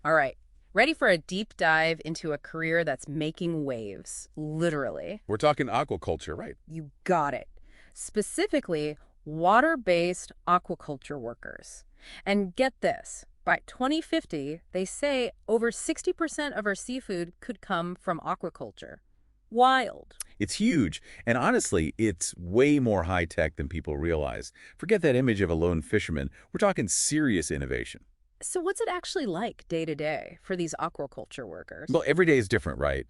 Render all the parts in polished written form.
All right. Ready for a deep dive into a career that's making waves, literally. We're talking aquaculture, right? You got it. Specifically, water-based aquaculture workers. And get this, by 2050, they say over 60% of our seafood could come from aquaculture. Wild. It's huge. And honestly, it's way more high-tech than people realize. Forget that image of a lone fisherman. We're talking serious innovation. So what's it actually like day to day for these aquaculture workers? Well, every day is different, right?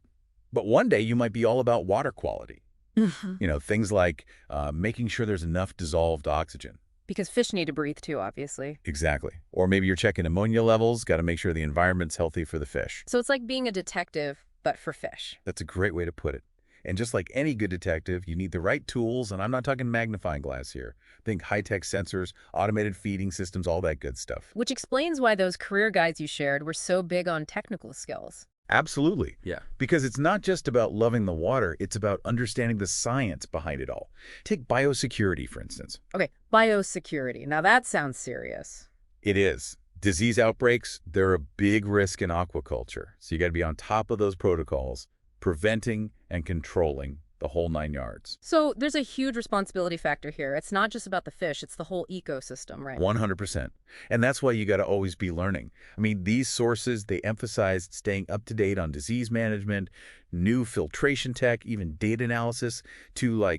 But one day you might be all about water quality. Things like making sure there's enough dissolved oxygen. Because fish need to breathe too, obviously. Exactly. Or maybe you're checking ammonia levels, got to make sure the environment's healthy for the fish. So it's like being a detective, but for fish. That's a great way to put it. And just like any good detective, you need the right tools, and I'm not talking magnifying glass here. Think high-tech sensors, automated feeding systems, all that good stuff. Which explains why those career guides you shared were so big on technical skills. Absolutely. Yeah. Because it's not just about loving the water, it's about understanding the science behind it all. Take biosecurity, for instance. Okay, biosecurity. Now that sounds serious. It is. Disease outbreaks, they're a big risk in aquaculture. So you got to be on top of those protocols, preventing and controlling the whole 9 yards. So there's a huge responsibility factor here. It's not just about the fish, it's the whole ecosystem, right? 100%. And that's why you got to always be learning. I mean, these sources, they emphasize staying up to date on disease management, new filtration tech, even data analysis to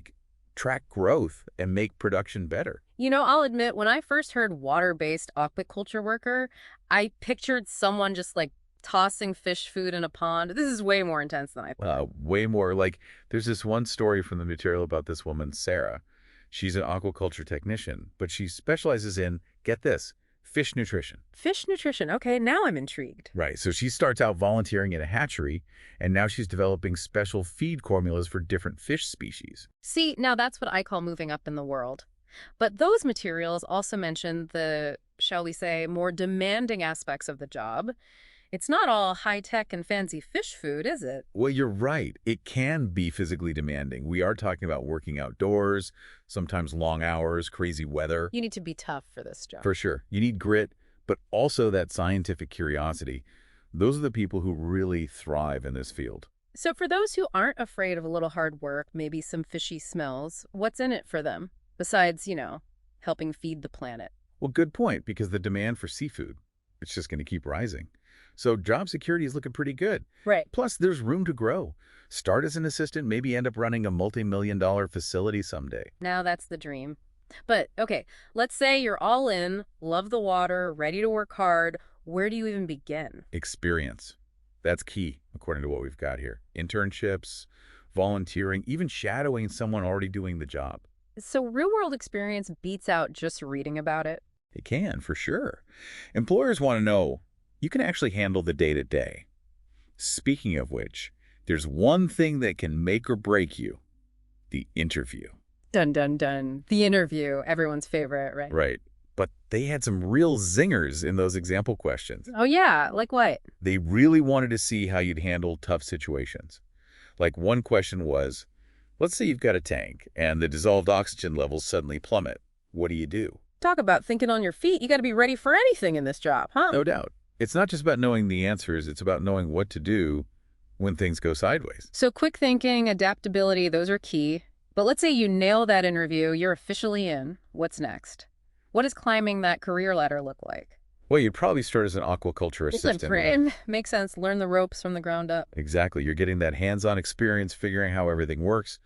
track growth and make production better. You know, I'll admit, when I first heard water-based aquaculture worker, I pictured someone just tossing fish food in a pond. This is way more intense than I thought. Way more. There's this one story from the material about this woman, Sarah. She's an aquaculture technician, but she specializes in, get this, fish nutrition. Fish nutrition. Okay, now I'm intrigued. Right. So she starts out volunteering at a hatchery, and now she's developing special feed formulas for different fish species. See, now that's what I call moving up in the world. But those materials also mention the, shall we say, more demanding aspects of the job. It's not all high-tech and fancy fish food, is it? Well, you're right. It can be physically demanding. We are talking about working outdoors, sometimes long hours, crazy weather. You need to be tough for this job. For sure. You need grit, but also that scientific curiosity. Those are the people who really thrive in this field. So for those who aren't afraid of a little hard work, maybe some fishy smells, what's in it for them? Besides, helping feed the planet. Well, good point, because the demand for seafood, it's just going to keep rising. So job security is looking pretty good. Right. Plus, there's room to grow. Start as an assistant, maybe end up running a multi-million-dollar facility someday. Now that's the dream. But, okay, let's say you're all in, love the water, ready to work hard. Where do you even begin? Experience. That's key, according to what we've got here. Internships, volunteering, even shadowing someone already doing the job. So real-world experience beats out just reading about it? It can, for sure. Employers want to know you can actually handle the day-to-day. Speaking of which, there's one thing that can make or break you: the interview. Dun, dun, dun. The interview, everyone's favorite, right? Right. But they had some real zingers in those example questions. Oh, yeah. Like what? They really wanted to see how you'd handle tough situations. Like one question was, let's say you've got a tank and the dissolved oxygen levels suddenly plummet. What do you do? Talk about thinking on your feet. You got to be ready for anything in this job, huh? No doubt. It's not just about knowing the answers, it's about knowing what to do when things go sideways. So quick thinking, adaptability, those are key. But let's say you nail that interview, you're officially in. What's next? What does climbing that career ladder look like? Well, you'd probably start as an aquaculture assistant. Makes sense. Learn the ropes from the ground up. Exactly. You're getting that hands-on experience figuring how everything works.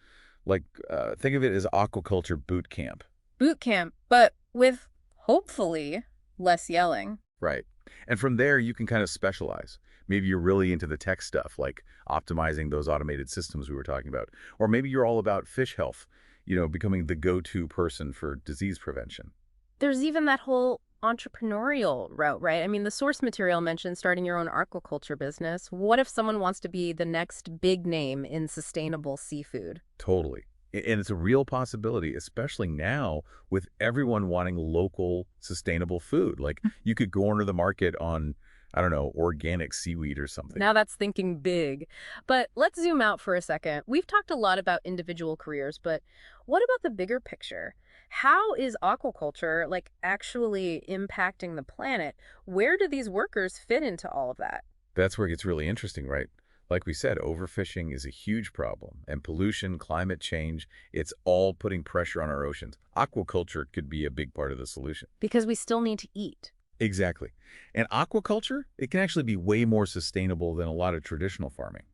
Think of it as aquaculture boot camp. Boot camp, but with, hopefully, less yelling. Right. And from there, you can kind of specialize. Maybe you're really into the tech stuff, like optimizing those automated systems we were talking about. Or maybe you're all about fish health, becoming the go-to person for disease prevention. There's even that whole entrepreneurial route, right? I mean, the source material mentioned starting your own aquaculture business. What if someone wants to be the next big name in sustainable seafood? Totally. And it's a real possibility, especially now with everyone wanting local, sustainable food. Like you could corner the market on, I don't know, organic seaweed or something. Now that's thinking big. But let's zoom out for a second. We've talked a lot about individual careers, but what about the bigger picture? How is aquaculture, like, actually impacting the planet? Where do these workers fit into all of that? That's where it gets really interesting, right? Like we said, overfishing is a huge problem, and pollution, climate change, it's all putting pressure on our oceans. Aquaculture could be a big part of the solution. Because we still need to eat. Exactly. And aquaculture, it can actually be way more sustainable than a lot of traditional farming.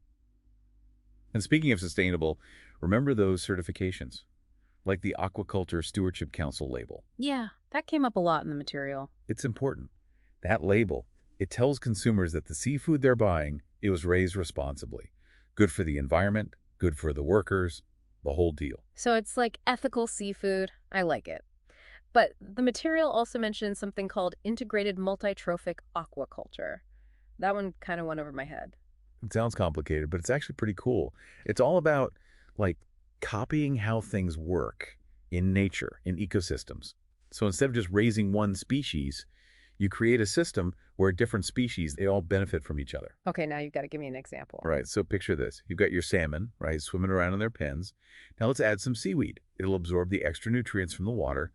And speaking of sustainable, remember those certifications, like the Aquaculture Stewardship Council label. Yeah, that came up a lot in the material. It's important. That label, it tells consumers that the seafood they're buying, it was raised responsibly. Good for the environment, good for the workers, the whole deal. So it's like ethical seafood. I like it. But the material also mentions something called integrated multi-trophic aquaculture. That one kind of went over my head. It sounds complicated, but it's actually pretty cool. It's all about, like, copying how things work in nature, in ecosystems. So instead of just raising one species, you create a system where different species, they all benefit from each other. Okay, now you've got to give me an example. Right, so picture this. You've got your salmon, right, swimming around in their pens. Now let's add some seaweed. It'll absorb the extra nutrients from the water,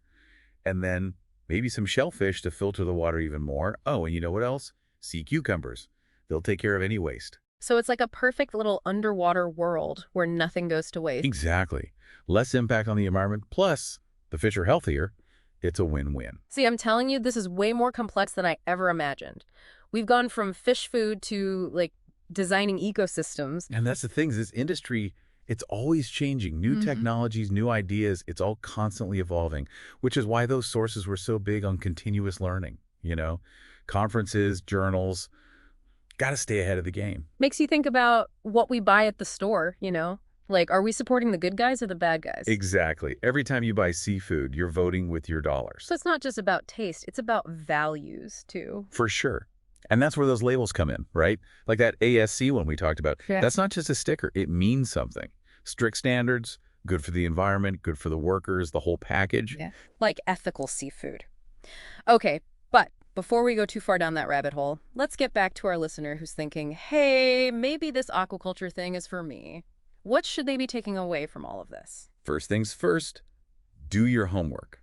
and then maybe some shellfish to filter the water even more. Oh, and you know what else? Sea cucumbers. They'll take care of any waste. So it's like a perfect little underwater world where nothing goes to waste. Exactly. Less impact on the environment, plus the fish are healthier. It's a win-win. See, I'm telling you, this is way more complex than I ever imagined. We've gone from fish food to, like, designing ecosystems. And that's the thing, is this industry, it's always changing. New technologies, new ideas, it's all constantly evolving, which is why those sources were so big on continuous learning, you know? Conferences, journals, got to stay ahead of the game. Makes you think about what we buy at the store, you know? Like, are we supporting the good guys or the bad guys? Exactly. Every time you buy seafood, you're voting with your dollars. So it's not just about taste, it's about values, too. For sure. And that's where those labels come in, right? Like that ASC one we talked about. Yeah. That's not just a sticker. It means something. Strict standards, good for the environment, good for the workers, the whole package. Yeah. Like ethical seafood. Okay, but before we go too far down that rabbit hole, let's get back to our listener who's thinking, hey, maybe this aquaculture thing is for me. What should they be taking away from all of this? First things first, do your homework.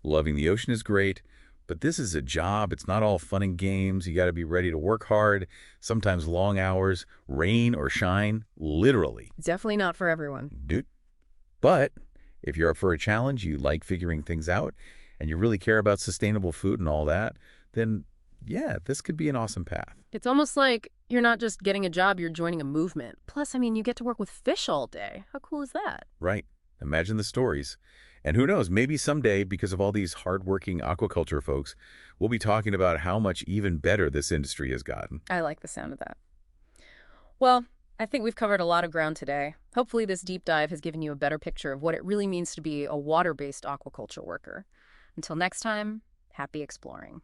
Loving the ocean is great, but this is a job. It's not all fun and games. You got to be ready to work hard, sometimes long hours, rain or shine, literally. Definitely not for everyone. Dude. But if you're up for a challenge, you like figuring things out, and you really care about sustainable food and all that, then yeah, this could be an awesome path. It's almost like you're not just getting a job, you're joining a movement. Plus, I mean, you get to work with fish all day. How cool is that? Right. Imagine the stories. And who knows, maybe someday, because of all these hardworking aquaculture folks, we'll be talking about how much even better this industry has gotten. I like the sound of that. Well, I think we've covered a lot of ground today. Hopefully this deep dive has given you a better picture of what it really means to be a water-based aquaculture worker. Until next time, happy exploring.